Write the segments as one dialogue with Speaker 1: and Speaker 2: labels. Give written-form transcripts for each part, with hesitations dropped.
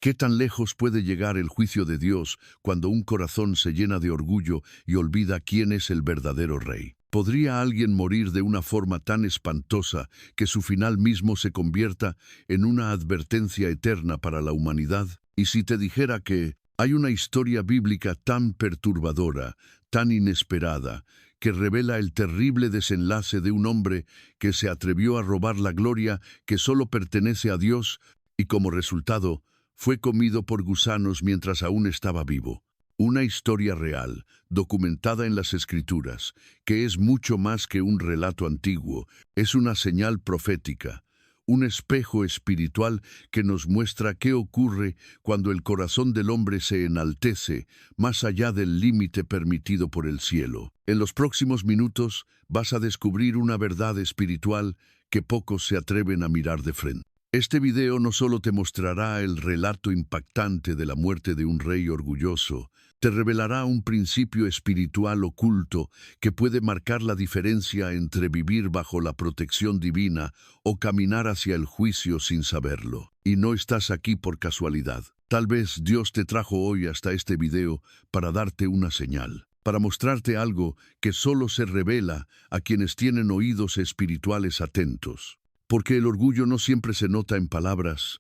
Speaker 1: ¿Qué tan lejos puede llegar el juicio de Dios cuando un corazón se llena de orgullo y olvida quién es el verdadero rey? ¿Podría alguien morir de una forma tan espantosa que su final mismo se convierta en una advertencia eterna para la humanidad? Y si te dijera que hay una historia bíblica tan perturbadora, tan inesperada, que revela el terrible desenlace de un hombre que se atrevió a robar la gloria que solo pertenece a Dios y como resultado fue comido por gusanos mientras aún estaba vivo? Una historia real, documentada en las Escrituras, que es mucho más que un relato antiguo, es una señal profética, un espejo espiritual que nos muestra qué ocurre cuando el corazón del hombre se enaltece más allá del límite permitido por el cielo. En los próximos minutos vas a descubrir una verdad espiritual que pocos se atreven a mirar de frente. Este video no solo te mostrará el relato impactante de la muerte de un rey orgulloso, te revelará un principio espiritual oculto que puede marcar la diferencia entre vivir bajo la protección divina o caminar hacia el juicio sin saberlo. Y no estás aquí por casualidad. Tal vez Dios te trajo hoy hasta este video para darte una señal, para mostrarte algo que solo se revela a quienes tienen oídos espirituales atentos. Porque el orgullo no siempre se nota en palabras.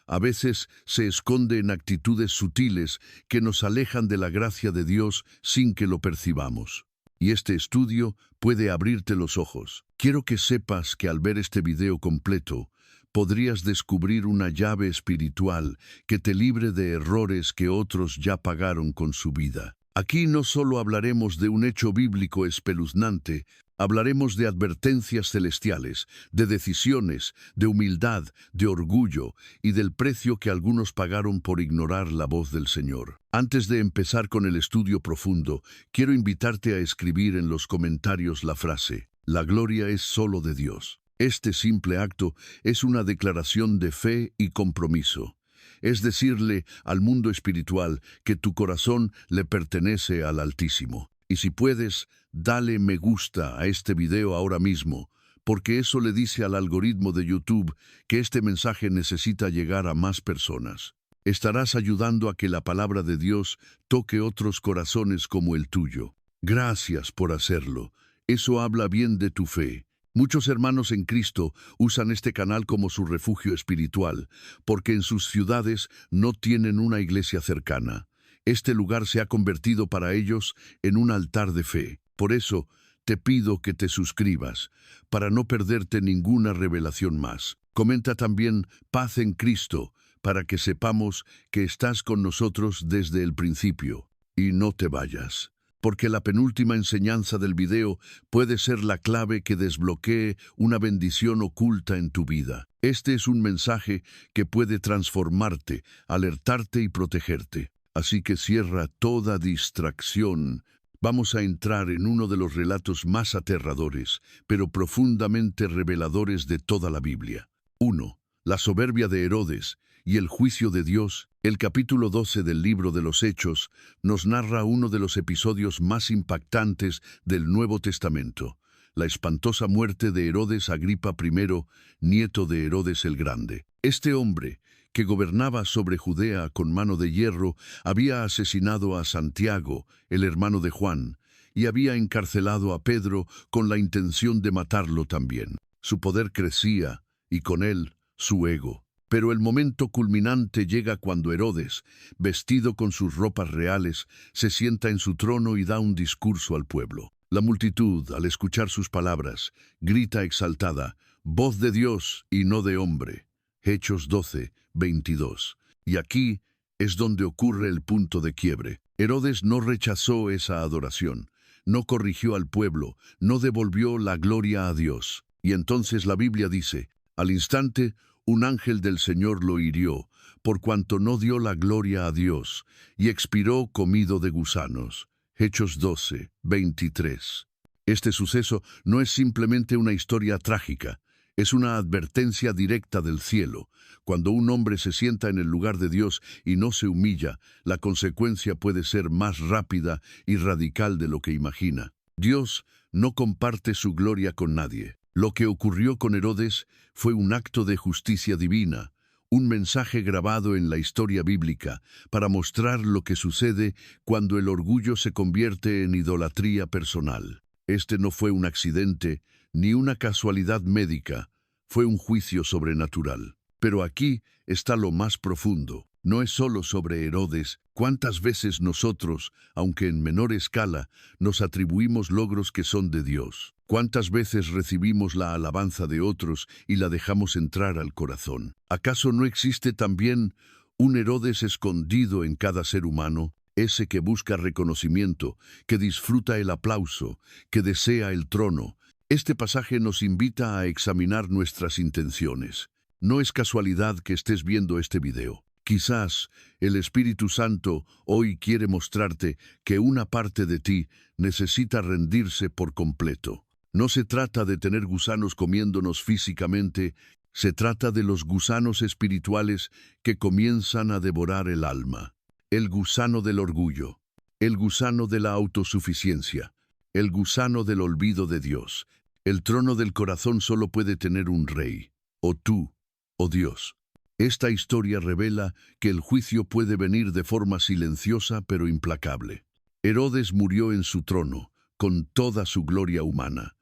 Speaker 1: A veces se esconde en actitudes sutiles que nos alejan de la gracia de Dios sin que lo percibamos. Y este estudio puede abrirte los ojos. Quiero que sepas que al ver este video completo, podrías descubrir una llave espiritual que te libre de errores que otros ya pagaron con su vida. Aquí no solo hablaremos de un hecho bíblico espeluznante, hablaremos de advertencias celestiales, de decisiones, de humildad, de orgullo y del precio que algunos pagaron por ignorar la voz del Señor. Antes de empezar con el estudio profundo, quiero invitarte a escribir en los comentarios la frase: "La gloria es solo de Dios". Este simple acto es una declaración de fe y compromiso. Es decirle al mundo espiritual que tu corazón le pertenece al Altísimo. Y si puedes, dale me gusta a este video ahora mismo, porque eso le dice al algoritmo de YouTube que este mensaje necesita llegar a más personas. Estarás ayudando a que la palabra de Dios toque otros corazones como el tuyo. Gracias por hacerlo. Eso habla bien de tu fe. Muchos hermanos en Cristo usan este canal como su refugio espiritual, porque en sus ciudades no tienen una iglesia cercana. Este lugar se ha convertido para ellos en un altar de fe. Por eso, te pido que te suscribas, para no perderte ninguna revelación más. Comenta también "Paz en Cristo", para que sepamos que estás con nosotros desde el principio. Y no te vayas, porque la penúltima enseñanza del video puede ser la clave que desbloquee una bendición oculta en tu vida. Este es un mensaje que puede transformarte, alertarte y protegerte. Así que cierra toda distracción. Vamos a entrar en uno de los relatos más aterradores, pero profundamente reveladores de toda la Biblia. 1. La soberbia de Herodes y el juicio de Dios. El capítulo 12 del libro de los Hechos nos narra uno de los episodios más impactantes del Nuevo Testamento: la espantosa muerte de Herodes Agripa I, nieto de Herodes el Grande. Este hombre, que gobernaba sobre Judea con mano de hierro, había asesinado a Santiago, el hermano de Juan, y había encarcelado a Pedro con la intención de matarlo también. Su poder crecía, y con él, su ego. Pero el momento culminante llega cuando Herodes, vestido con sus ropas reales, se sienta en su trono y da un discurso al pueblo. La multitud, al escuchar sus palabras, grita exaltada: "Voz de Dios y no de hombre". Hechos 12, 22. Y aquí es donde ocurre el punto de quiebre. Herodes no rechazó esa adoración, no corrigió al pueblo, no devolvió la gloria a Dios. Y entonces la Biblia dice: "Al instante, un ángel del Señor lo hirió, por cuanto no dio la gloria a Dios, y expiró comido de gusanos". Hechos 12, 23. Este suceso no es simplemente una historia trágica, es una advertencia directa del cielo. Cuando un hombre se sienta en el lugar de Dios y no se humilla, la consecuencia puede ser más rápida y radical de lo que imagina. Dios no comparte su gloria con nadie. Lo que ocurrió con Herodes fue un acto de justicia divina, un mensaje grabado en la historia bíblica para mostrar lo que sucede cuando el orgullo se convierte en idolatría personal. Este no fue un accidente ni una casualidad médica, fue un juicio sobrenatural. Pero aquí está lo más profundo. No es solo sobre Herodes. ¿Cuántas veces nosotros, aunque en menor escala, nos atribuimos logros que son de Dios? ¿Cuántas veces recibimos la alabanza de otros y la dejamos entrar al corazón? ¿Acaso no existe también un Herodes escondido en cada ser humano? Ese que busca reconocimiento, que disfruta el aplauso, que desea el trono. Este pasaje nos invita a examinar nuestras intenciones. No es casualidad que estés viendo este video. Quizás el Espíritu Santo hoy quiere mostrarte que una parte de ti necesita rendirse por completo. No se trata de tener gusanos comiéndonos físicamente, se trata de los gusanos espirituales que comienzan a devorar el alma. El gusano del orgullo, el gusano de la autosuficiencia, el gusano del olvido de Dios. El trono del corazón solo puede tener un rey, o tú, o Dios. Esta historia revela que el juicio puede venir de forma silenciosa pero implacable. Herodes murió en su trono, con toda su gloria humana,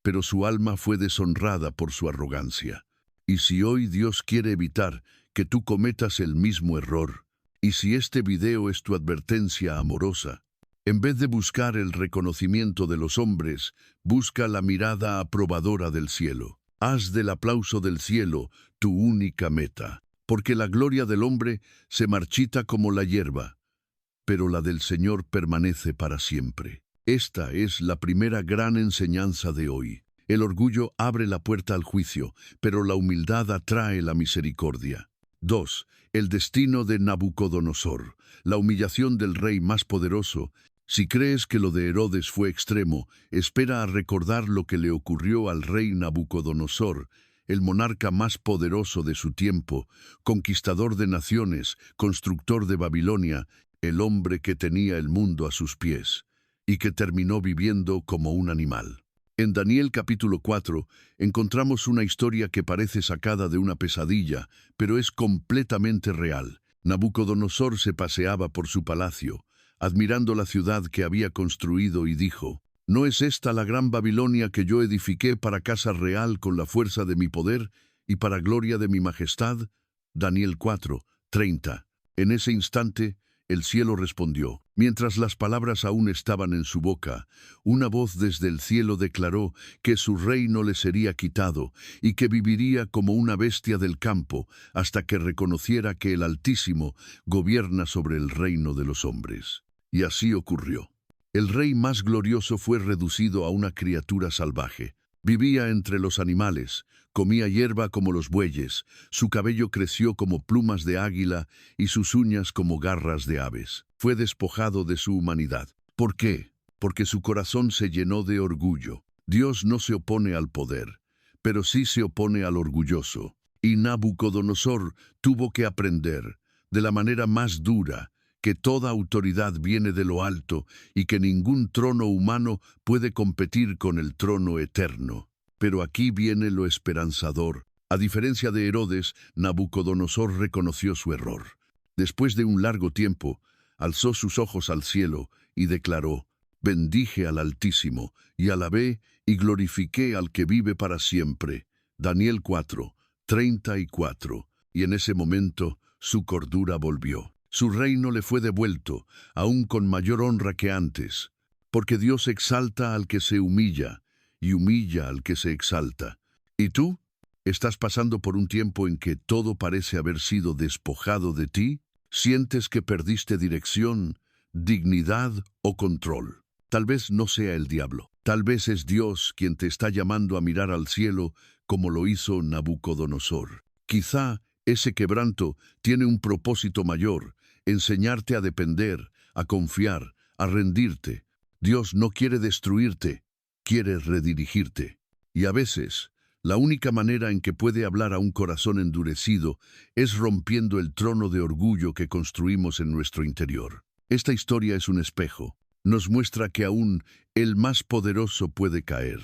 Speaker 1: pero su alma fue deshonrada por su arrogancia. Y si hoy Dios quiere evitar que tú cometas el mismo error, y si este video es tu advertencia amorosa, en vez de buscar el reconocimiento de los hombres, busca la mirada aprobadora del cielo. Haz del aplauso del cielo tu única meta, porque la gloria del hombre se marchita como la hierba, pero la del Señor permanece para siempre. Esta es la primera gran enseñanza de hoy. El orgullo abre la puerta al juicio, pero la humildad atrae la misericordia. 2. El destino de Nabucodonosor, la humillación del rey más poderoso. Si crees que lo de Herodes fue extremo, espera a recordar lo que le ocurrió al rey Nabucodonosor, el monarca más poderoso de su tiempo, conquistador de naciones, constructor de Babilonia, el hombre que tenía el mundo a sus pies, y que terminó viviendo como un animal. En Daniel capítulo 4 encontramos una historia que parece sacada de una pesadilla, pero es completamente real. Nabucodonosor se paseaba por su palacio, admirando la ciudad que había construido, y dijo: ¿No es esta la gran Babilonia que yo edifiqué para casa real con la fuerza de mi poder y para gloria de mi majestad? Daniel 4:30. En ese instante, el cielo respondió. Mientras las palabras aún estaban en su boca, una voz desde el cielo declaró que su reino le sería quitado y que viviría como una bestia del campo hasta que reconociera que el Altísimo gobierna sobre el reino de los hombres. Y así ocurrió. El rey más glorioso fue reducido a una criatura salvaje. Vivía entre los animales, comía hierba como los bueyes, su cabello creció como plumas de águila y sus uñas como garras de aves. Fue despojado de su humanidad. ¿Por qué? Porque su corazón se llenó de orgullo. Dios no se opone al poder, pero sí se opone al orgulloso. Y Nabucodonosor tuvo que aprender, de la manera más dura, que toda autoridad viene de lo alto y que ningún trono humano puede competir con el trono eterno. Pero aquí viene lo esperanzador. A diferencia de Herodes, Nabucodonosor reconoció su error. Después de un largo tiempo, alzó sus ojos al cielo y declaró: «Bendije al Altísimo, y alabé y glorifiqué al que vive para siempre». Daniel 4:34. Y en ese momento su cordura volvió. Su reino le fue devuelto, aún con mayor honra que antes, porque Dios exalta al que se humilla y humilla al que se exalta. ¿Y tú? ¿Estás pasando por un tiempo en que todo parece haber sido despojado de ti? ¿Sientes que perdiste dirección, dignidad o control? Tal vez no sea el diablo. Tal vez es Dios quien te está llamando a mirar al cielo como lo hizo Nabucodonosor. Quizá ese quebranto tiene un propósito mayor: enseñarte a depender, a confiar, a rendirte. Dios no quiere destruirte, quiere redirigirte. Y a veces, la única manera en que puede hablar a un corazón endurecido es rompiendo el trono de orgullo que construimos en nuestro interior. Esta historia es un espejo. Nos muestra que aún el más poderoso puede caer,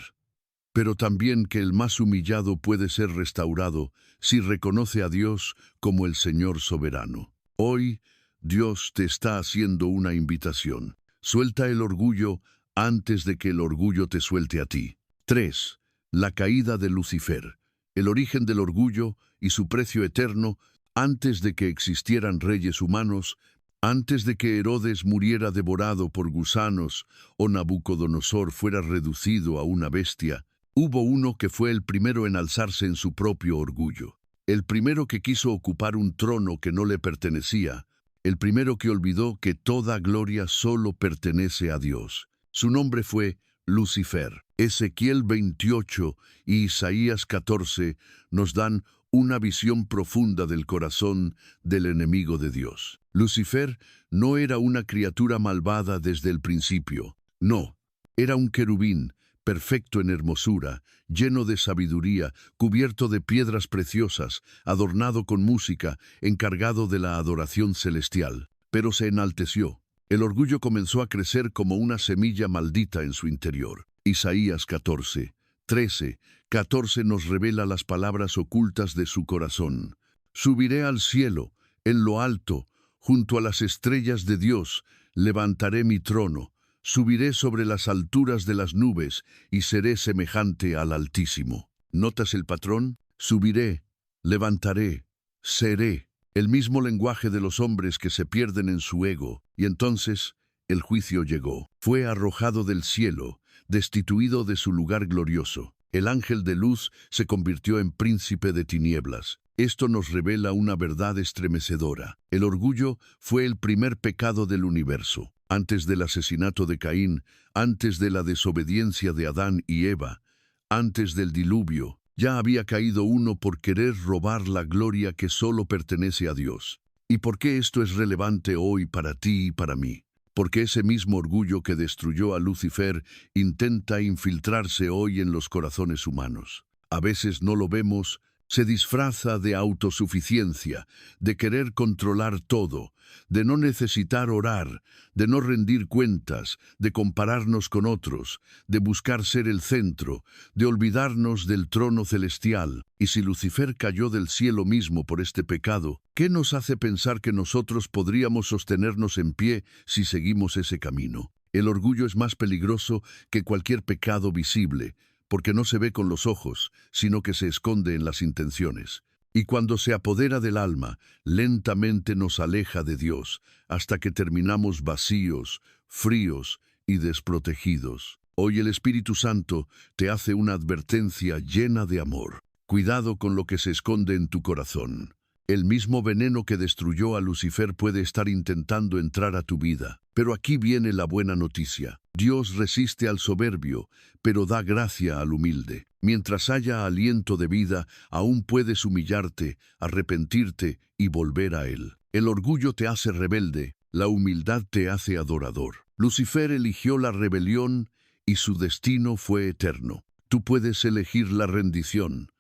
Speaker 1: pero también que el más humillado puede ser restaurado si reconoce a Dios como el Señor soberano. Hoy, Dios te está haciendo una invitación. Suelta el orgullo antes de que el orgullo te suelte a ti. 3. La caída de Lucifer. El origen del orgullo y su precio eterno antes de que existieran reyes humanos, antes de que Herodes muriera devorado por gusanos o Nabucodonosor fuera reducido a una bestia, hubo uno que fue el primero en alzarse en su propio orgullo. El primero que quiso ocupar un trono que no le pertenecía. El primero que olvidó que toda gloria solo pertenece a Dios. Su nombre fue Lucifer. Ezequiel 28 y Isaías 14 nos dan una visión profunda del corazón del enemigo de Dios. Lucifer no era una criatura malvada desde el principio. No, era un querubín, perfecto en hermosura, lleno de sabiduría, cubierto de piedras preciosas, adornado con música, encargado de la adoración celestial. Pero se enalteció. El orgullo comenzó a crecer como una semilla maldita en su interior. Isaías 14, 13, 14 nos revela las palabras ocultas de su corazón. Subiré al cielo, en lo alto, junto a las estrellas de Dios, levantaré mi trono. Subiré sobre las alturas de las nubes y seré semejante al Altísimo. ¿Notas el patrón? Subiré, levantaré, seré. El mismo lenguaje de los hombres que se pierden en su ego. Y entonces el juicio llegó. Fue arrojado del cielo, destituido de su lugar glorioso. El ángel de luz se convirtió en príncipe de tinieblas. Esto nos revela una verdad estremecedora. El orgullo fue el primer pecado del universo. Antes del asesinato de Caín, antes de la desobediencia de Adán y Eva, antes del diluvio, ya había caído uno por querer robar la gloria que solo pertenece a Dios. ¿Y por qué esto es relevante hoy para ti y para mí? Porque ese mismo orgullo que destruyó a Lucifer intenta infiltrarse hoy en los corazones humanos. A veces no lo vemos. Se disfraza de autosuficiencia, de querer controlar todo, de no necesitar orar, de no rendir cuentas, de compararnos con otros, de buscar ser el centro, de olvidarnos del trono celestial. Y si Lucifer cayó del cielo mismo por este pecado, ¿qué nos hace pensar que nosotros podríamos sostenernos en pie si seguimos ese camino? El orgullo es más peligroso que cualquier pecado visible, porque no se ve con los ojos, sino que se esconde en las intenciones. Y cuando se apodera del alma, lentamente nos aleja de Dios, hasta que terminamos vacíos, fríos y desprotegidos. Hoy el Espíritu Santo te hace una advertencia llena de amor. Cuidado con lo que se esconde en tu corazón. El mismo veneno que destruyó a Lucifer puede estar intentando entrar a tu vida. Pero aquí viene la buena noticia. Dios resiste al soberbio, pero da gracia al humilde. Mientras haya aliento de vida, aún puedes humillarte, arrepentirte y volver a Él. El orgullo te hace rebelde, la humildad te hace adorador. Lucifer eligió la rebelión y su destino fue eterno. Tú puedes elegir la rendición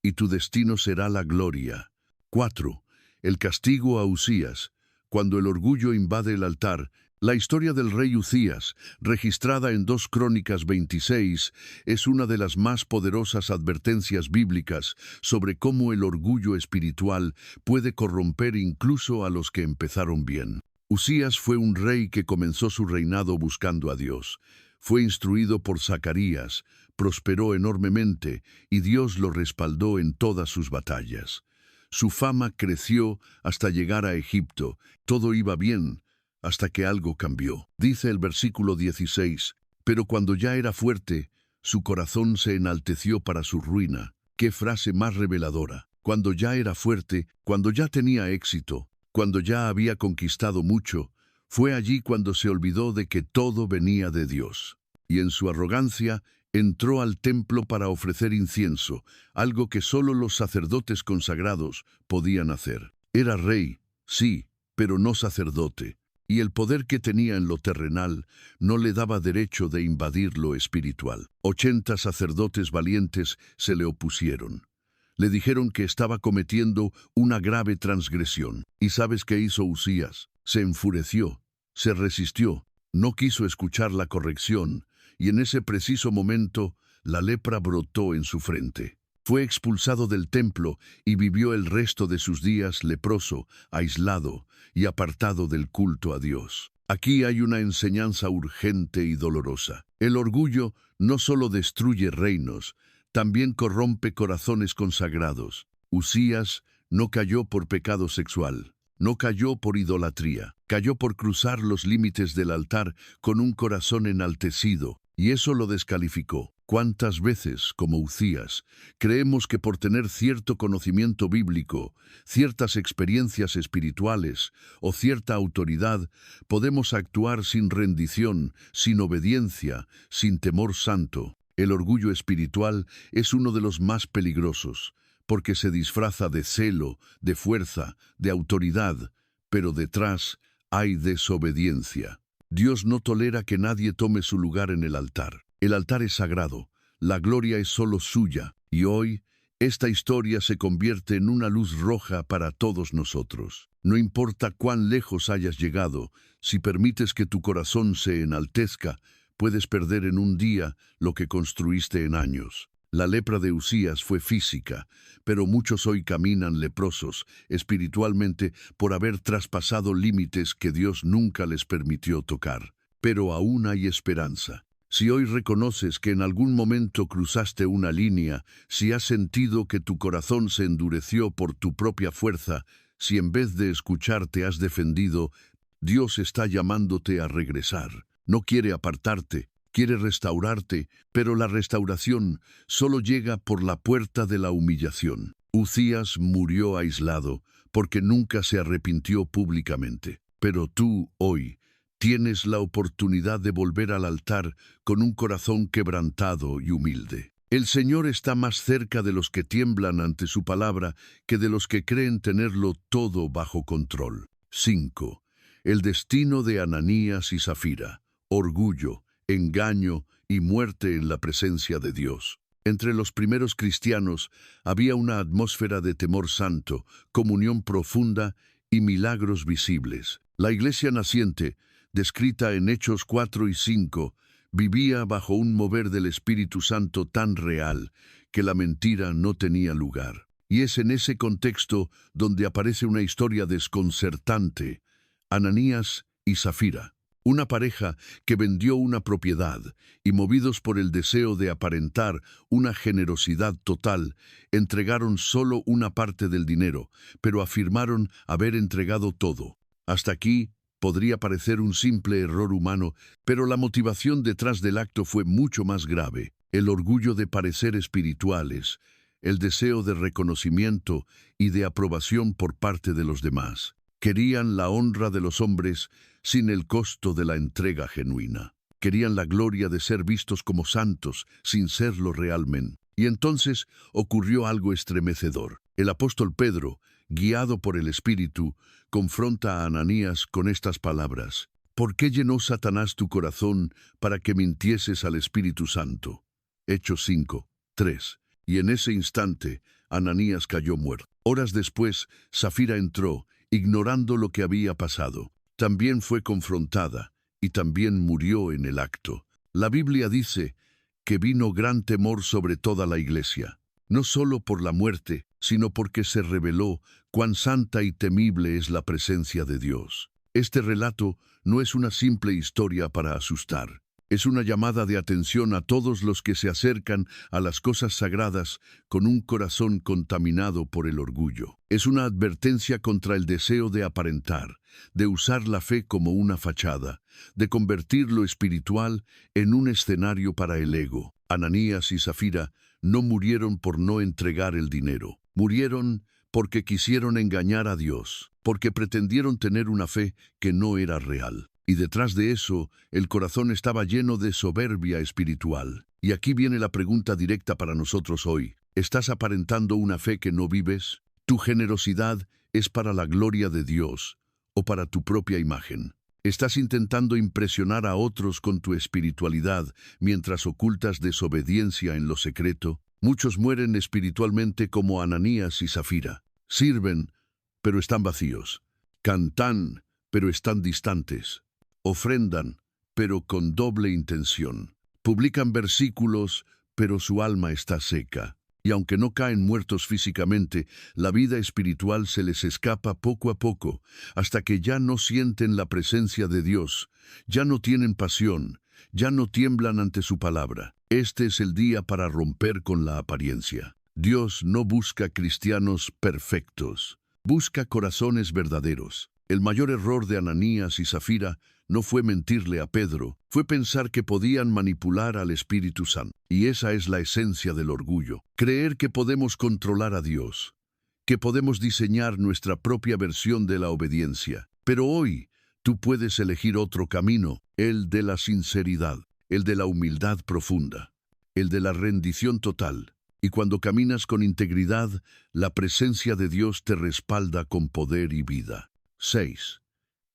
Speaker 1: y tu destino será la gloria. 4. El castigo a Uzías. Cuando el orgullo invade el altar, la historia del rey Uzías, registrada en 2 Crónicas 26, es una de las más poderosas advertencias bíblicas sobre cómo el orgullo espiritual puede corromper incluso a los que empezaron bien. Uzías fue un rey que comenzó su reinado buscando a Dios. Fue instruido por Zacarías, prosperó enormemente y Dios lo respaldó en todas sus batallas. Su fama creció hasta llegar a Egipto. Todo iba bien, hasta que algo cambió. Dice el versículo 16, pero cuando ya era fuerte, su corazón se enalteció para su ruina. ¡Qué frase más reveladora! Cuando ya era fuerte, cuando ya tenía éxito, cuando ya había conquistado mucho, fue allí cuando se olvidó de que todo venía de Dios. Y en su arrogancia, entró al templo para ofrecer incienso, algo que solo los sacerdotes consagrados podían hacer. Era rey, sí, pero no sacerdote, y el poder que tenía en lo terrenal no le daba derecho de invadir lo espiritual. 80 sacerdotes valientes se le opusieron. Le dijeron que estaba cometiendo una grave transgresión. ¿Y sabes qué hizo Uzías? Se enfureció, se resistió, no quiso escuchar la corrección, y en ese preciso momento la lepra brotó en su frente. Fue expulsado del templo y vivió el resto de sus días leproso, aislado y apartado del culto a Dios. Aquí hay una enseñanza urgente y dolorosa. El orgullo no solo destruye reinos, también corrompe corazones consagrados. Usías no cayó por pecado sexual, no cayó por idolatría, cayó por cruzar los límites del altar con un corazón enaltecido, y eso lo descalificó. ¿Cuántas veces, como Usías, creemos que por tener cierto conocimiento bíblico, ciertas experiencias espirituales o cierta autoridad, podemos actuar sin rendición, sin obediencia, sin temor santo? El orgullo espiritual es uno de los más peligrosos, porque se disfraza de celo, de fuerza, de autoridad, pero detrás hay desobediencia. Dios no tolera que nadie tome su lugar en el altar. El altar es sagrado, la gloria es solo suya, y hoy esta historia se convierte en una luz roja para todos nosotros. No importa cuán lejos hayas llegado, si permites que tu corazón se enaltezca, puedes perder en un día lo que construiste en años. La lepra de Usías fue física, pero muchos hoy caminan leprosos espiritualmente por haber traspasado límites que Dios nunca les permitió tocar. Pero aún hay esperanza. Si hoy reconoces que en algún momento cruzaste una línea, si has sentido que tu corazón se endureció por tu propia fuerza, si en vez de escucharte has defendido, Dios está llamándote a regresar. No quiere apartarte, quiere restaurarte, pero la restauración solo llega por la puerta de la humillación. Usías murió aislado porque nunca se arrepintió públicamente. Pero tú, hoy, tienes la oportunidad de volver al altar con un corazón quebrantado y humilde. El Señor está más cerca de los que tiemblan ante su palabra que de los que creen tenerlo todo bajo control. 5. El destino de Ananías y Zafira. Orgullo, engaño y muerte en la presencia de Dios. Entre los primeros cristianos había una atmósfera de temor santo, comunión profunda y milagros visibles. La iglesia naciente, descrita en Hechos 4 y 5, vivía bajo un mover del Espíritu Santo tan real que la mentira no tenía lugar. Y es en ese contexto donde aparece una historia desconcertante: Ananías y Zafira. Una pareja que vendió una propiedad y, movidos por el deseo de aparentar una generosidad total, entregaron solo una parte del dinero, pero afirmaron haber entregado todo. Hasta aquí podría parecer un simple error humano, pero la motivación detrás del acto fue mucho más grave: el orgullo de parecer espirituales, el deseo de reconocimiento y de aprobación por parte de los demás. Querían la honra de los hombres sin el costo de la entrega genuina. Querían la gloria de ser vistos como santos sin serlo realmente. Y entonces ocurrió algo estremecedor. El apóstol Pedro, guiado por el Espíritu, confronta a Ananías con estas palabras: ¿Por qué llenó Satanás tu corazón para que mintieses al Espíritu Santo? Hechos 5, 3. Y en ese instante, Ananías cayó muerto. Horas después, Zafira entró, ignorando lo que había pasado. También fue confrontada y también murió en el acto. La Biblia dice que vino gran temor sobre toda la iglesia, no solo por la muerte, sino porque se reveló cuán santa y temible es la presencia de Dios. Este relato no es una simple historia para asustar. Es una llamada de atención a todos los que se acercan a las cosas sagradas con un corazón contaminado por el orgullo. Es una advertencia contra el deseo de aparentar, de usar la fe como una fachada, de convertir lo espiritual en un escenario para el ego. Ananías y Zafira no murieron por no entregar el dinero. Murieron porque quisieron engañar a Dios, porque pretendieron tener una fe que no era real. Y detrás de eso, el corazón estaba lleno de soberbia espiritual. Y aquí viene la pregunta directa para nosotros hoy: ¿estás aparentando una fe que no vives? ¿Tu generosidad es para la gloria de Dios o para tu propia imagen? ¿Estás intentando impresionar a otros con tu espiritualidad mientras ocultas desobediencia en lo secreto? Muchos mueren espiritualmente como Ananías y Zafira. Sirven, pero están vacíos. Cantan, pero están distantes. Ofrendan, pero con doble intención. Publican versículos, pero su alma está seca. Y aunque no caen muertos físicamente, la vida espiritual se les escapa poco a poco, hasta que ya no sienten la presencia de Dios, ya no tienen pasión, ya no tiemblan ante su palabra. Este es el día para romper con la apariencia. Dios no busca cristianos perfectos, busca corazones verdaderos. El mayor error de Ananías y Zafira no fue mentirle a Pedro, fue pensar que podían manipular al Espíritu Santo. Y esa es la esencia del orgullo. Creer que podemos controlar a Dios, que podemos diseñar nuestra propia versión de la obediencia. Pero hoy tú puedes elegir otro camino, el de la sinceridad, el de la humildad profunda, el de la rendición total. Y cuando caminas con integridad, la presencia de Dios te respalda con poder y vida. 6.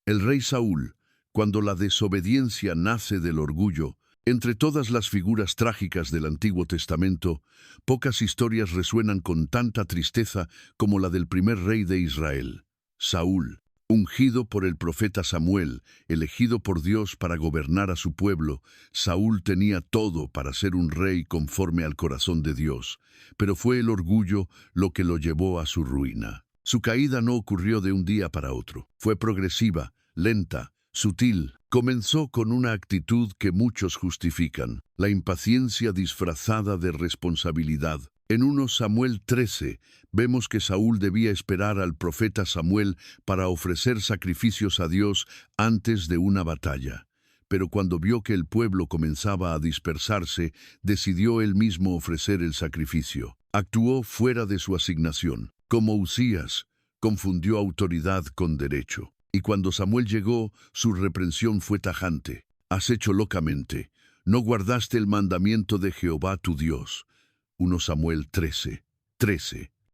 Speaker 1: El rey Saúl, cuando la desobediencia nace del orgullo, entre todas las figuras trágicas del Antiguo Testamento, pocas historias resuenan con tanta tristeza como la del primer rey de Israel, Saúl. Ungido por el profeta Samuel, elegido por Dios para gobernar a su pueblo, Saúl tenía todo para ser un rey conforme al corazón de Dios, pero fue el orgullo lo que lo llevó a su ruina. Su caída no ocurrió de un día para otro. Fue progresiva, lenta, sutil. Comenzó con una actitud que muchos justifican, la impaciencia disfrazada de responsabilidad. En 1 Samuel 13 vemos que Saúl debía esperar al profeta Samuel para ofrecer sacrificios a Dios antes de una batalla. Pero cuando vio que el pueblo comenzaba a dispersarse, decidió él mismo ofrecer el sacrificio. Actuó fuera de su asignación. Como Usías, confundió autoridad con derecho. Y cuando Samuel llegó, su reprensión fue tajante. Has hecho locamente. No guardaste el mandamiento de Jehová tu Dios. 1 Samuel 13.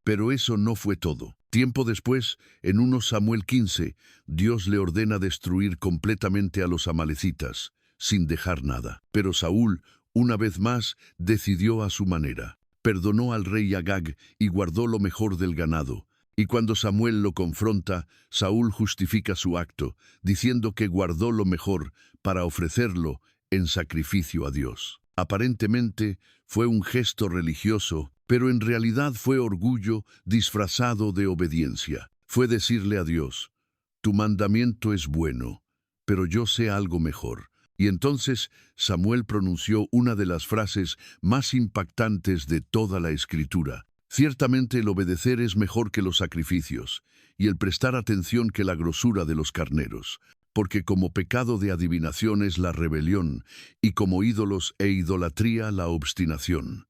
Speaker 1: Pero eso no fue todo. Tiempo después, en 1 Samuel 15, Dios le ordena destruir completamente a los amalecitas, sin dejar nada. Pero Saúl, una vez más, decidió a su manera. Perdonó al rey Agag y guardó lo mejor del ganado. Y cuando Samuel lo confronta, Saúl justifica su acto, diciendo que guardó lo mejor para ofrecerlo en sacrificio a Dios. Aparentemente fue un gesto religioso, pero en realidad fue orgullo disfrazado de obediencia. Fue decirle a Dios: tu mandamiento es bueno, pero yo sé algo mejor. Y entonces Samuel pronunció una de las frases más impactantes de toda la Escritura. Ciertamente el obedecer es mejor que los sacrificios, y el prestar atención que la grosura de los carneros, porque como pecado de adivinación es la rebelión, y como ídolos e idolatría la obstinación.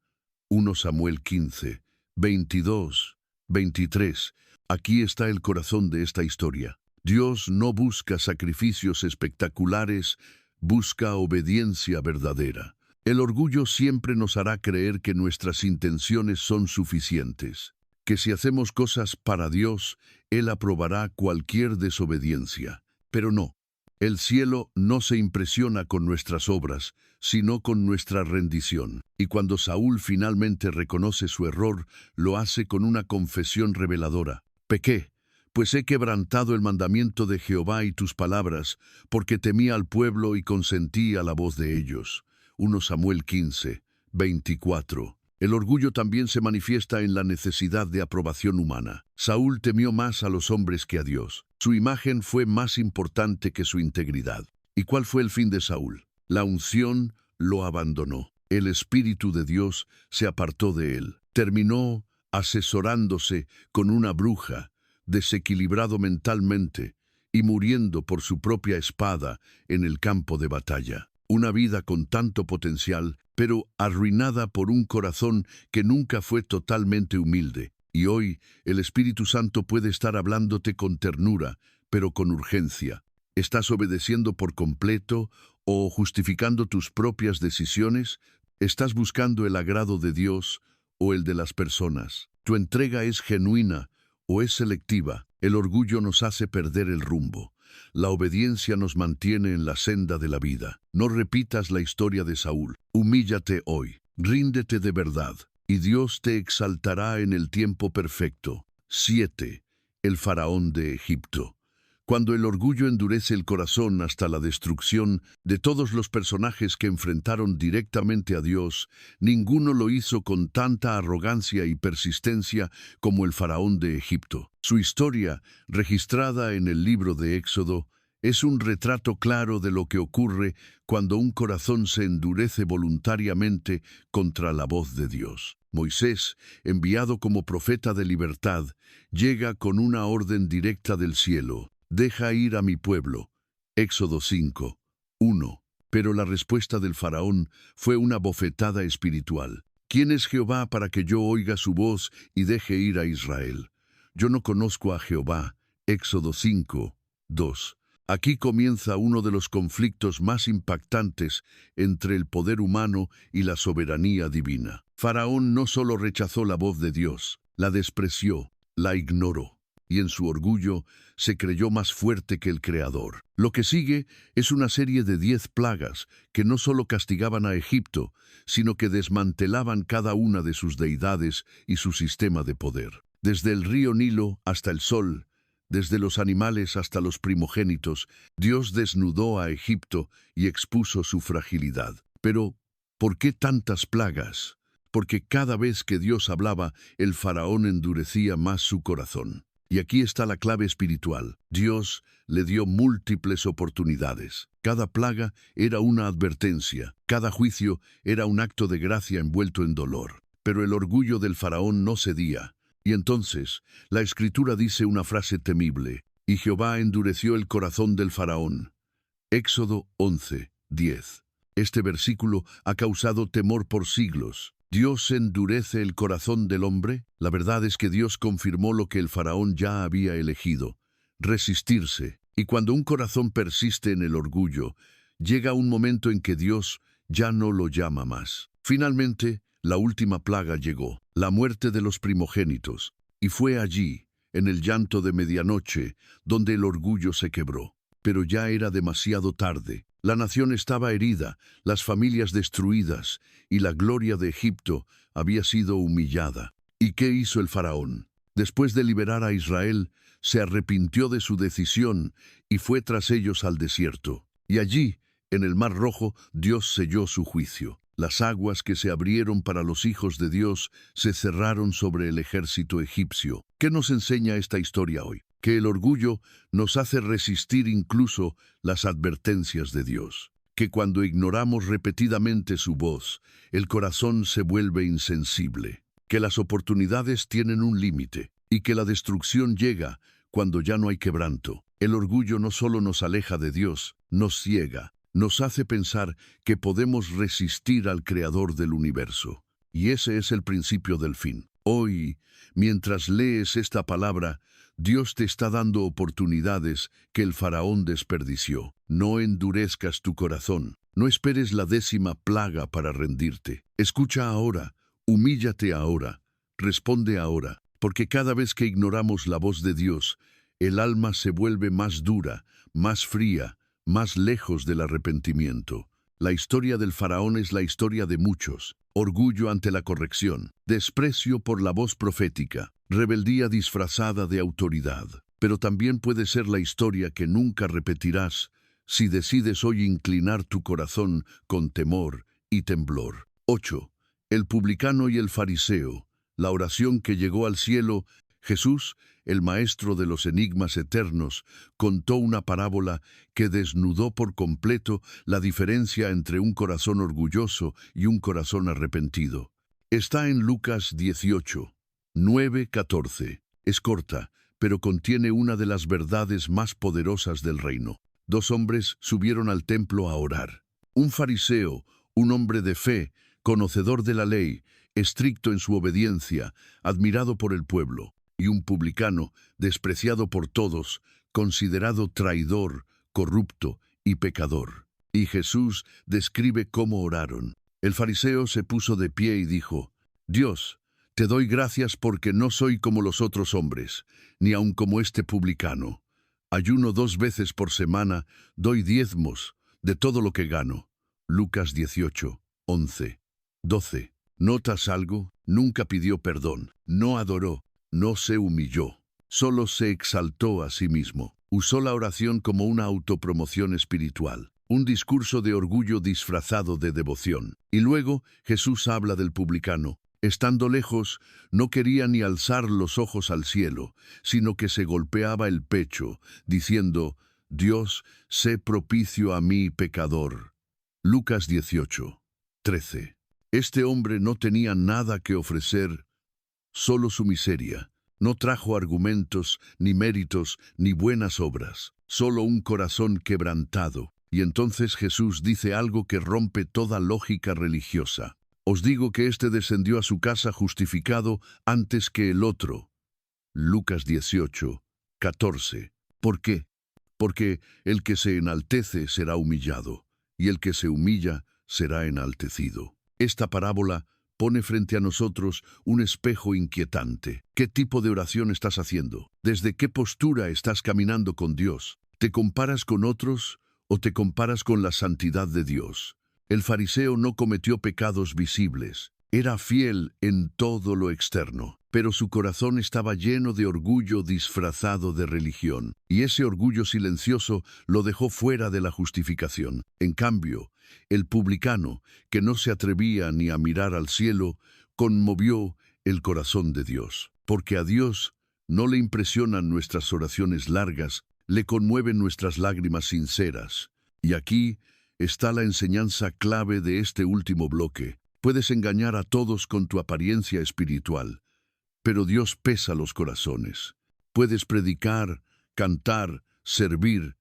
Speaker 1: 1 Samuel 15, 22, 23. Aquí está el corazón de esta historia. Dios no busca sacrificios espectaculares, busca obediencia verdadera. El orgullo siempre nos hará creer que nuestras intenciones son suficientes, que si hacemos cosas para Dios, Él aprobará cualquier desobediencia. Pero no, el cielo no se impresiona con nuestras obras, sino con nuestra rendición. Y cuando Saúl finalmente reconoce su error, lo hace con una confesión reveladora. Pequé, pues he quebrantado el mandamiento de Jehová y tus palabras, porque temí al pueblo y consentí a la voz de ellos. 1 Samuel 15, 24. El orgullo también se manifiesta en la necesidad de aprobación humana. Saúl temió más a los hombres que a Dios. Su imagen fue más importante que su integridad. ¿Y cuál fue el fin de Saúl? La unción lo abandonó. El Espíritu de Dios se apartó de él. Terminó asesorándose con una bruja, desequilibrado mentalmente y muriendo por su propia espada en el campo de batalla. Una vida con tanto potencial, pero arruinada por un corazón que nunca fue totalmente humilde. Y hoy el Espíritu Santo puede estar hablándote con ternura, pero con urgencia. ¿Estás obedeciendo por completo o justificando tus propias decisiones? ¿Estás buscando el agrado de Dios o el de las personas? ¿Tu entrega es genuina o es selectiva? El orgullo nos hace perder el rumbo. La obediencia nos mantiene en la senda de la vida. No repitas la historia de Saúl. Humíllate hoy. Ríndete de verdad, y Dios te exaltará en el tiempo perfecto. 7. El faraón de Egipto. Cuando el orgullo endurece el corazón hasta la destrucción de todos los personajes que enfrentaron directamente a Dios, ninguno lo hizo con tanta arrogancia y persistencia como el faraón de Egipto. Su historia, registrada en el libro de Éxodo, es un retrato claro de lo que ocurre cuando un corazón se endurece voluntariamente contra la voz de Dios. Moisés, enviado como profeta de libertad, llega con una orden directa del cielo: «Deja ir a mi pueblo». Éxodo 5, 1. Pero la respuesta del faraón fue una bofetada espiritual. «¿Quién es Jehová para que yo oiga su voz y deje ir a Israel? Yo no conozco a Jehová». Éxodo 5, 2. Aquí comienza uno de los conflictos más impactantes entre el poder humano y la soberanía divina. Faraón no solo rechazó la voz de Dios, la despreció, la ignoró, y en su orgullo se creyó más fuerte que el Creador. Lo que sigue es una serie de 10 plagas que no solo castigaban a Egipto, sino que desmantelaban cada una de sus deidades y su sistema de poder. Desde el río Nilo hasta el sol, desde los animales hasta los primogénitos, Dios desnudó a Egipto y expuso su fragilidad. Pero, ¿por qué tantas plagas? Porque cada vez que Dios hablaba, el faraón endurecía más su corazón. Y aquí está la clave espiritual. Dios le dio múltiples oportunidades. Cada plaga era una advertencia, cada juicio era un acto de gracia envuelto en dolor. Pero el orgullo del faraón no cedía. Y entonces, la Escritura dice una frase temible: «Y Jehová endureció el corazón del faraón». Éxodo 11, 10. Este versículo ha causado temor por siglos. ¿Dios endurece el corazón del hombre? La verdad es que Dios confirmó lo que el faraón ya había elegido: resistirse. Y cuando un corazón persiste en el orgullo, llega un momento en que Dios ya no lo llama más. Finalmente, la última plaga llegó, la muerte de los primogénitos, y fue allí, en el llanto de medianoche, donde el orgullo se quebró. Pero ya era demasiado tarde. La nación estaba herida, las familias destruidas, y la gloria de Egipto había sido humillada. ¿Y qué hizo el faraón? Después de liberar a Israel, se arrepintió de su decisión y fue tras ellos al desierto. Y allí, en el Mar Rojo, Dios selló su juicio. Las aguas que se abrieron para los hijos de Dios se cerraron sobre el ejército egipcio. ¿Qué nos enseña esta historia hoy? Que el orgullo nos hace resistir incluso las advertencias de Dios. Que cuando ignoramos repetidamente su voz, el corazón se vuelve insensible. Que las oportunidades tienen un límite y que la destrucción llega cuando ya no hay quebranto. El orgullo no solo nos aleja de Dios, nos ciega. Nos hace pensar que podemos resistir al Creador del universo. Y ese es el principio del fin. Hoy, mientras lees esta palabra, Dios te está dando oportunidades que el faraón desperdició. No endurezcas tu corazón. No esperes la 10ª plaga para rendirte. Escucha ahora, humíllate ahora, responde ahora, porque cada vez que ignoramos la voz de Dios, el alma se vuelve más dura, más fría, más lejos del arrepentimiento. La historia del faraón es la historia de muchos: orgullo ante la corrección, desprecio por la voz profética, rebeldía disfrazada de autoridad. Pero también puede ser la historia que nunca repetirás si decides hoy inclinar tu corazón con temor y temblor. 8. El publicano y el fariseo, la oración que llegó al cielo. Jesús, el maestro de los enigmas eternos, contó una parábola que desnudó por completo la diferencia entre un corazón orgulloso y un corazón arrepentido. Está en Lucas 18, 9-14. Es corta, pero contiene una de las verdades más poderosas del reino. 2 hombres subieron al templo a orar. Un fariseo, un hombre de fe, conocedor de la ley, estricto en su obediencia, admirado por el pueblo, y un publicano, despreciado por todos, considerado traidor, corrupto y pecador. Y Jesús describe cómo oraron. El fariseo se puso de pie y dijo: «Dios, te doy gracias porque no soy como los otros hombres, ni aun como este publicano. Ayuno 2 veces por semana, doy diezmos de todo lo que gano». Lucas 18, 11, 12. ¿Notas algo? Nunca pidió perdón, no adoró, no se humilló, solo se exaltó a sí mismo. Usó la oración como una autopromoción espiritual, un discurso de orgullo disfrazado de devoción. Y luego Jesús habla del publicano. Estando lejos, no quería ni alzar los ojos al cielo, sino que se golpeaba el pecho, diciendo: Dios, sé propicio a mí, pecador. Lucas 18:13. Este hombre no tenía nada que ofrecer, solo su miseria. No trajo argumentos, ni méritos, ni buenas obras, solo un corazón quebrantado. Y entonces Jesús dice algo que rompe toda lógica religiosa. Os digo que éste descendió a su casa justificado antes que el otro. Lucas 18:14. ¿Por qué? Porque el que se enaltece será humillado, y el que se humilla será enaltecido. Esta parábola pone frente a nosotros un espejo inquietante. ¿Qué tipo de oración estás haciendo? ¿Desde qué postura estás caminando con Dios? ¿Te comparas con otros o te comparas con la santidad de Dios? El fariseo no cometió pecados visibles. Era fiel en todo lo externo, pero su corazón estaba lleno de orgullo disfrazado de religión, y ese orgullo silencioso lo dejó fuera de la justificación. En cambio, el publicano, que no se atrevía ni a mirar al cielo, conmovió el corazón de Dios. Porque a Dios no le impresionan nuestras oraciones largas, le conmueven nuestras lágrimas sinceras. Y aquí está la enseñanza clave de este último bloque. Puedes engañar a todos con tu apariencia espiritual, pero Dios pesa los corazones. Puedes predicar, cantar, servir,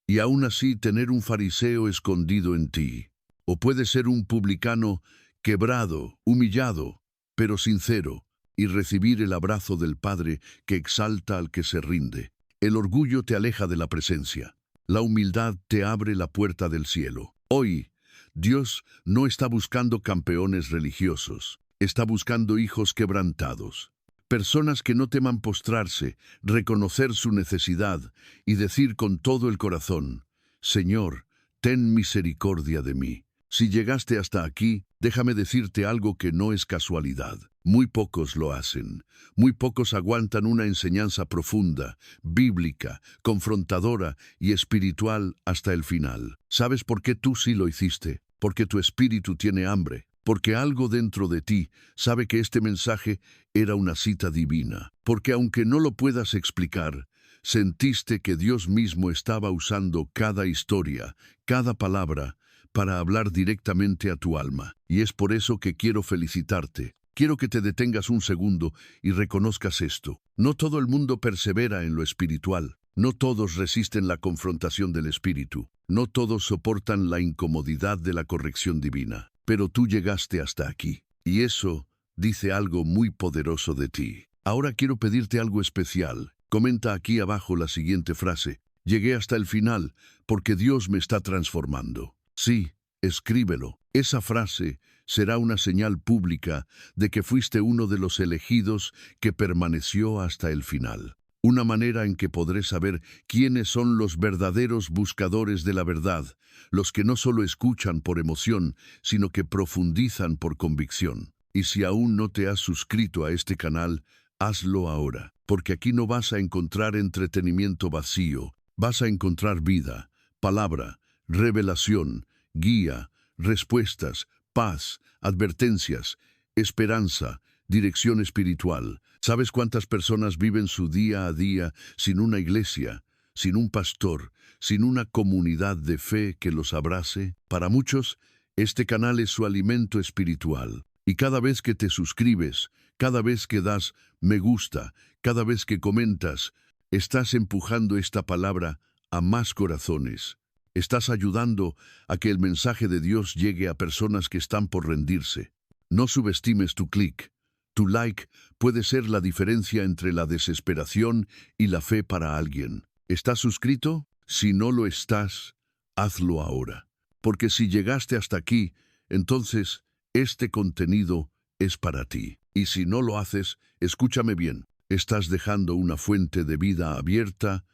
Speaker 1: y aún así tener un fariseo escondido en ti. O puedes ser un publicano quebrado, humillado, pero sincero, y recibir el abrazo del Padre que exalta al que se rinde. El orgullo te aleja de la presencia. La humildad te abre la puerta del cielo. Hoy, Dios no está buscando campeones religiosos, está buscando hijos quebrantados. Personas que no teman postrarse, reconocer su necesidad y decir con todo el corazón: Señor, ten misericordia de mí. Si llegaste hasta aquí, déjame decirte algo que no es casualidad. Muy pocos lo hacen. Muy pocos aguantan una enseñanza profunda, bíblica, confrontadora y espiritual hasta el final. ¿Sabes por qué tú sí lo hiciste? Porque tu espíritu tiene hambre. Porque algo dentro de ti sabe que este mensaje era una cita divina. Porque aunque no lo puedas explicar, sentiste que Dios mismo estaba usando cada historia, cada palabra, para hablar directamente a tu alma. Y es por eso que quiero felicitarte. Quiero que te detengas un segundo y reconozcas esto. No todo el mundo persevera en lo espiritual. No todos resisten la confrontación del espíritu. No todos soportan la incomodidad de la corrección divina. Pero tú llegaste hasta aquí. Y eso dice algo muy poderoso de ti. Ahora quiero pedirte algo especial. Comenta aquí abajo la siguiente frase: llegué hasta el final porque Dios me está transformando. Sí, escríbelo. Esa frase será una señal pública de que fuiste uno de los elegidos que permaneció hasta el final. Una manera en que podré saber quiénes son los verdaderos buscadores de la verdad, los que no solo escuchan por emoción, sino que profundizan por convicción. Y si aún no te has suscrito a este canal, hazlo ahora, porque aquí no vas a encontrar entretenimiento vacío, vas a encontrar vida, palabra, revelación, guía, respuestas, paz, advertencias, esperanza, dirección espiritual. ¿Sabes cuántas personas viven su día a día sin una iglesia, sin un pastor, sin una comunidad de fe que los abrace? Para muchos, este canal es su alimento espiritual. Y cada vez que te suscribes, cada vez que das me gusta, cada vez que comentas, estás empujando esta palabra a más corazones. Estás ayudando a que el mensaje de Dios llegue a personas que están por rendirse. No subestimes tu clic. Tu like puede ser la diferencia entre la desesperación y la fe para alguien. ¿Estás suscrito? Si no lo estás, hazlo ahora. Porque si llegaste hasta aquí, entonces este contenido es para ti. Y si no lo haces, escúchame bien. Estás dejando una fuente de vida abierta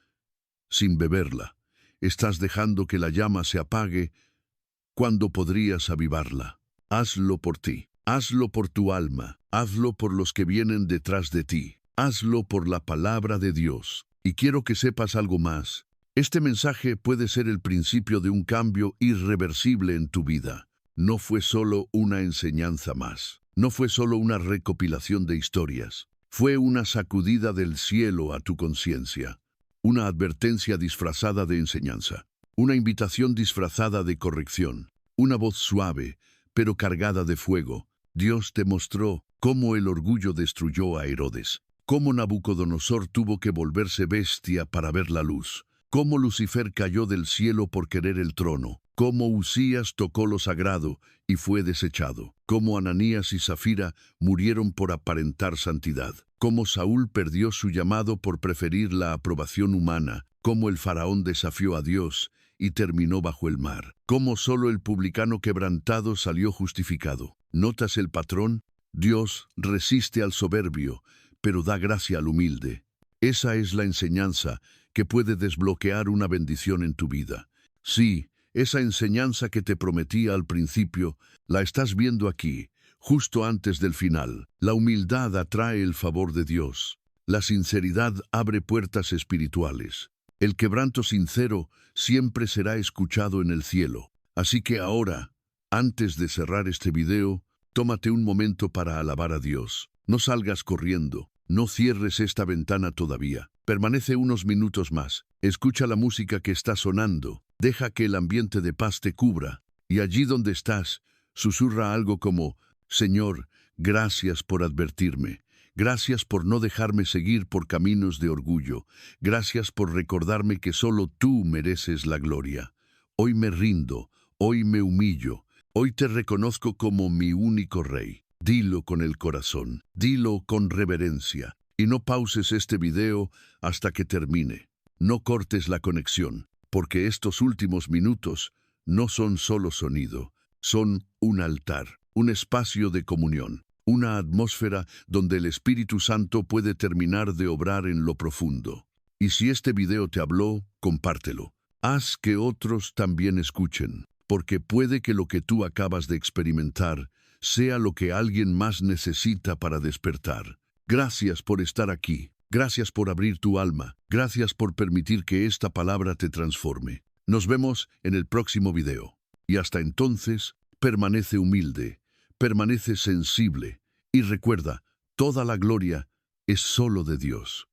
Speaker 1: sin beberla. Estás dejando que la llama se apague cuando podrías avivarla. Hazlo por ti. Hazlo por tu alma. Hazlo por los que vienen detrás de ti. Hazlo por la palabra de Dios. Y quiero que sepas algo más. Este mensaje puede ser el principio de un cambio irreversible en tu vida. No fue solo una enseñanza más. No fue solo una recopilación de historias. Fue una sacudida del cielo a tu conciencia. Una advertencia disfrazada de enseñanza. Una invitación disfrazada de corrección. Una voz suave, pero cargada de fuego. Dios te mostró cómo el orgullo destruyó a Herodes. Cómo Nabucodonosor tuvo que volverse bestia para ver la luz. Cómo Lucifer cayó del cielo por querer el trono. Cómo Usías tocó lo sagrado y fue desechado. Cómo Ananías y Zafira murieron por aparentar santidad. Cómo Saúl perdió su llamado por preferir la aprobación humana. Cómo el faraón desafió a Dios y terminó bajo el mar. Cómo solo el publicano quebrantado salió justificado. ¿Notas el patrón? Dios resiste al soberbio, pero da gracia al humilde. Esa es la enseñanza que puede desbloquear una bendición en tu vida. Sí, esa enseñanza que te prometí al principio, la estás viendo aquí, justo antes del final. La humildad atrae el favor de Dios. La sinceridad abre puertas espirituales. El quebranto sincero siempre será escuchado en el cielo. Así que ahora, antes de cerrar este video, tómate un momento para alabar a Dios. No salgas corriendo. No cierres esta ventana todavía. Permanece unos minutos más. Escucha la música que está sonando. Deja que el ambiente de paz te cubra. Y allí donde estás, susurra algo como: Señor, gracias por advertirme. Gracias por no dejarme seguir por caminos de orgullo. Gracias por recordarme que solo tú mereces la gloria. Hoy me rindo. Hoy me humillo. Hoy te reconozco como mi único Rey. Dilo con el corazón, dilo con reverencia, y no pauses este video hasta que termine. No cortes la conexión, porque estos últimos minutos no son solo sonido, son un altar, un espacio de comunión, una atmósfera donde el Espíritu Santo puede terminar de obrar en lo profundo. Y si este video te habló, compártelo. Haz que otros también escuchen, porque puede que lo que tú acabas de experimentar sea lo que alguien más necesita para despertar. Gracias por estar aquí. Gracias por abrir tu alma. Gracias por permitir que esta palabra te transforme. Nos vemos en el próximo video. Y hasta entonces, permanece humilde, permanece sensible y recuerda, toda la gloria es solo de Dios.